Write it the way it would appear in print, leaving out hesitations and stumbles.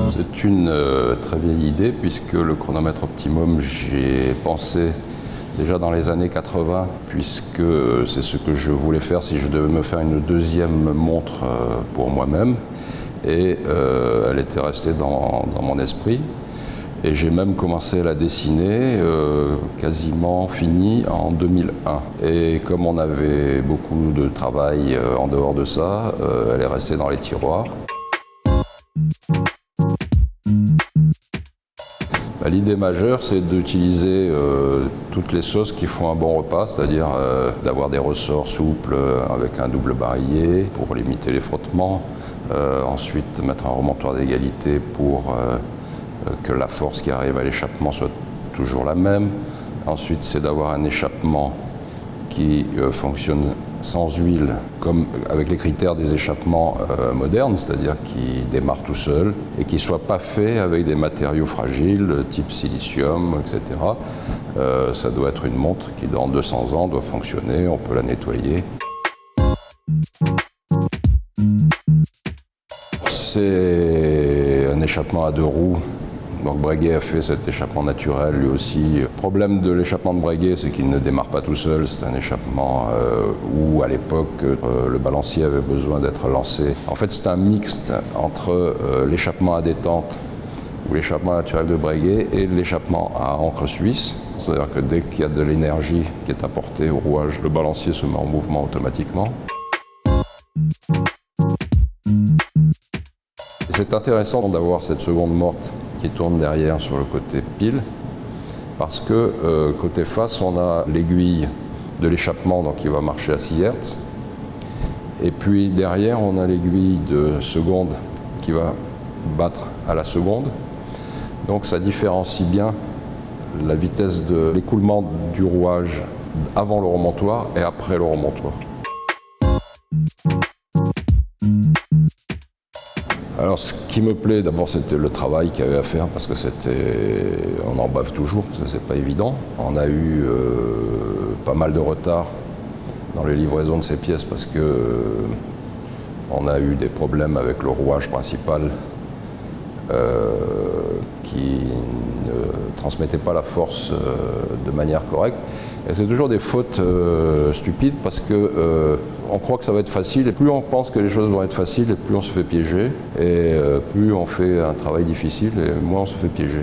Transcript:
C'est une très vieille idée puisque le chronomètre Optimum, j'ai pensé déjà dans les années 80, puisque c'est ce que je voulais faire si je devais me faire une deuxième montre pour moi-même. Et elle était restée dans mon esprit. Et j'ai même commencé à la dessiner, quasiment finie en 2001. Et comme on avait beaucoup de travail en dehors de ça, elle est restée dans les tiroirs. L'idée majeure, c'est d'utiliser toutes les sauces qui font un bon repas, c'est-à-dire d'avoir des ressorts souples avec un double barillet pour limiter les frottements. Ensuite, mettre un remontoir d'égalité pour que la force qui arrive à l'échappement soit toujours la même. Ensuite, c'est d'avoir un échappement qui fonctionne sans huile, comme avec les critères des échappements modernes, c'est-à-dire qui démarre tout seul et qui ne soit pas fait avec des matériaux fragiles, type silicium, etc. Ça doit être une montre qui, dans 200 ans, doit fonctionner, on peut la nettoyer. C'est un échappement à deux roues. Donc Breguet a fait cet échappement naturel lui aussi. Le problème de l'échappement de Breguet, c'est qu'il ne démarre pas tout seul. C'est un échappement où, à l'époque, le balancier avait besoin d'être lancé. En fait, c'est un mixte entre l'échappement à détente ou l'échappement naturel de Breguet et l'échappement à encre suisse. C'est-à-dire que dès qu'il y a de l'énergie qui est apportée au rouage, le balancier se met en mouvement automatiquement. C'est intéressant d'avoir cette seconde morte qui tourne derrière sur le côté pile, parce que côté face, on a l'aiguille de l'échappement donc qui va marcher à 6 Hz, et puis derrière, on a l'aiguille de seconde qui va battre à la seconde. Donc ça différencie bien la vitesse de l'écoulement du rouage avant le remontoir et après le remontoir. Alors ce qui me plaît d'abord, c'était le travail qu'il y avait à faire, parce que on en bave toujours, parce que c'est pas évident. On a eu pas mal de retard dans les livraisons de ces pièces parce que on a eu des problèmes avec le rouage principal qui ne transmettait pas la force de manière correcte. Et c'est toujours des fautes stupides parce que on croit que ça va être facile, et plus on pense que les choses vont être faciles, et plus on se fait piéger, et plus on fait un travail difficile, et moins on se fait piéger.